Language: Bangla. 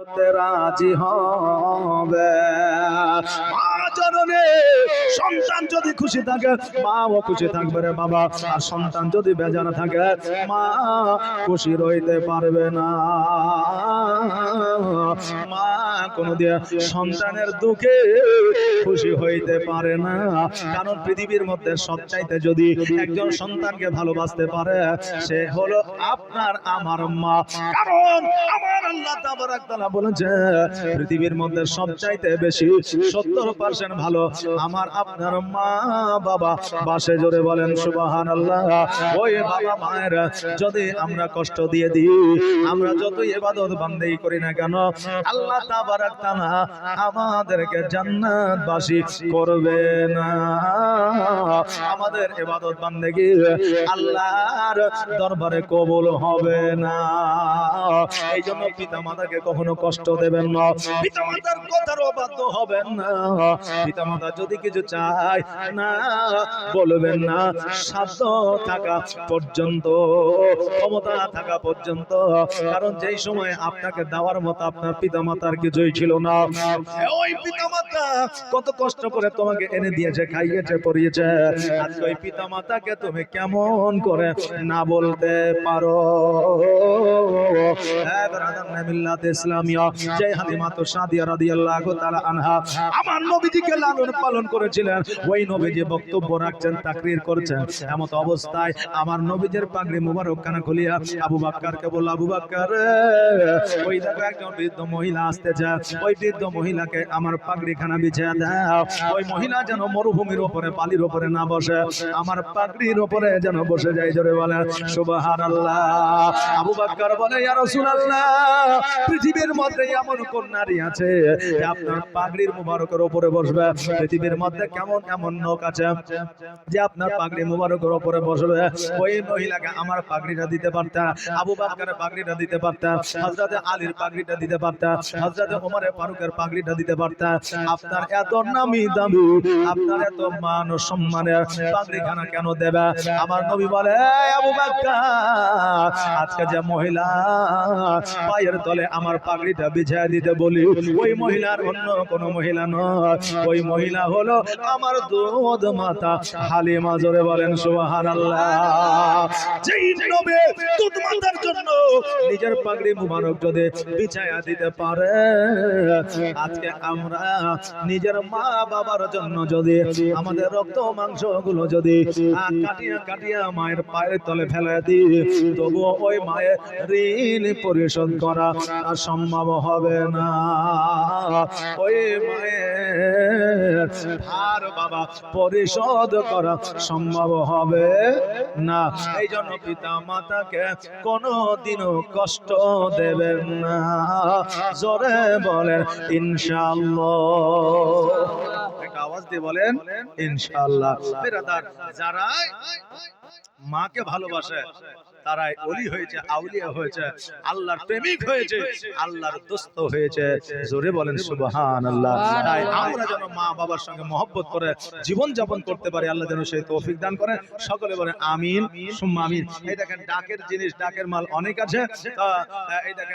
মরতে রাজি হবে। মা জননী সন্তান যদি খুশি থাকে মাও খুশি থাকবে রে বাবা, আর সন্তান যদি বেজার থাকে মা খুশি রইতে পারবে না। মা কোনদিন সন্তানের দুঃখে খুশি হইতে পারে না, কারণ পৃথিবীর মধ্যে সবচাইতে যদি একজন সন্তানকে ভালোবাসতে পারে সে হলো আপনার আমার মা। কারণ আমার আল্লাহ তাবারাক তাআলা বলেছে পৃথিবীর মধ্যে সবচাইতে বেশি 70% ভালো আমার আপনার মা বাবা বাসে। জোরে বলেন সুবহানাল্লাহ। ওই বাবা মায়ের যদি আমরা কষ্ট দিয়ে দিই, আমরা যত ইবাদত বান্দেগি করি না কেন, আল্লাহ তাবারাক তাআলা আমাদেরকে জান্নাতবাসী করবে না। আমাদের ইবাদত বান্দেগি আল্লাহর দরবারে কবুল হবে না। এই জন্য পিতা মাতাকে কখনো কষ্ট দেবেন না, পিতা মাতার কথার অবাধ্য হবেন না। পিতা মাতা যদি কিছু চায় না বলবেন না, সাধ্য থাকা পর্যন্ত, ক্ষমতা থাকা পর্যন্ত। কারণ যেই সময় আপনাকে দেওয়ার মতো আপনার পিতা মাতার কিছুই ছিল না, ওই পিতা মাতা কত কষ্ট করে তোমাকে এনে দিয়েছে, খাইয়েছে, পরিয়েছে। আজকে ওই পিতা মাতাকে তুমি কেমন করে না বলতে পারো? যে হালিমা সাদিয়া রাদিয়াল্লাহু তাআলা আনহা আমার নবীজিকে লালন পালন করেছিলেন, ওই নবীজি বক্তব্য রাখছেন, তাকরীর করছেন। এমত অবস্থায় আমার নবীজির পাগড়ি মুবারক খানা খুলিয়া আবু বকরকে বলল, আবু বকর ওই দেখো একজন বৃদ্ধ মহিলা আসতে যায়, ওই বৃদ্ধ মহিলাকে আমার পাগড়ি খানা বিছিয়ে দাও। ওই মহিলা যেন মরুভূমির উপরে, বালির উপরে না বসে, আমার পাগড়ির উপরে যেন বসে যায়। জোরে বলেন সুবহানাল্লাহ। আবু বকর বলে, ইয়া রাসূলুল্লাহ, পৃথিবীর মধ্যে এমন কোন নারী আছে যে আপনার পাগড়ির মুবারকের উপরে বসবে? পৃথিবীর মধ্যে কেমন এমন লোক আছে যে আপনার পাগড়ি মুবারকের উপরে বসবে? ওই মহিলাকে আমার পাগড়িটা দিতে পারতাম, আবু বকরের পাগড়িটা দিতে পারতাম, হযরত আলীর পাগড়িটা দিতে পারতাম, হযরত ওমরের ফারুকের পাগড়িটা দিতে পারতাম। আপনার এত নামি দামি, আপনার এত মান ও সম্মানের পাগড়িখানা কেন দেবে? আমার নবী বলে, আবু বকর, আজকে যে মহিলা পায়ের তলে আমার পাগড়িটা বিছিয়ে দিতে বলি, ওই মহিলার অন্য কোন মহিলা নয়, ওই মহিলা হলো আমার দুধ মাতা হালিমা। জোরে বলেন সুবহানাল্লাহ। যেই নবী দুধ মাতার জন্য নিজের পাগড়ি মুবারক যদি বিছায়া দিতে পারে, আজকে আমরা নিজের মা বাবার জন্য যদি আমাদের রক্ত মাংস গুলো যদি কাটিয়া কাটিয়া মায়ের পায়ের তলে ফেলে দিই, তবুও ওই মায়ের ঋণ পরিশোধ করা সম্ভব হবে না। ওই মায়ের ভার বাবা পরিশোধ করা সম্ভব হবে না। এই জন্য পিতা মাতাকে কোনদিনও কষ্ট দেবেন না। জোরে বলেন ইনশাআল্লাহ। একটা আওয়াজ দিয়ে বলেন ইনশাআল্লাহ। বিরাদার, যারা মাকে ভালোবাসে তারাই ওলি হয়েছে, আউলিয়া হয়েছে, আল্লাহর প্রেমিক হয়েছে, আল্লাহর দোস্ত হয়েছে। জোরে বলেন সুবহানাল্লাহ। তাই আমরা যেন মা বাবার সঙ্গে মহব্বত করে জীবন যাপন করতে পারি, আল্লাহ যেন সেই তৌফিক দান করেন। সকলে বলেন আমিন সুম্মা আমিন। এই দেখেন ডাকের জিনিস, ডাকের মাল অনেক আছে। এই দেখেন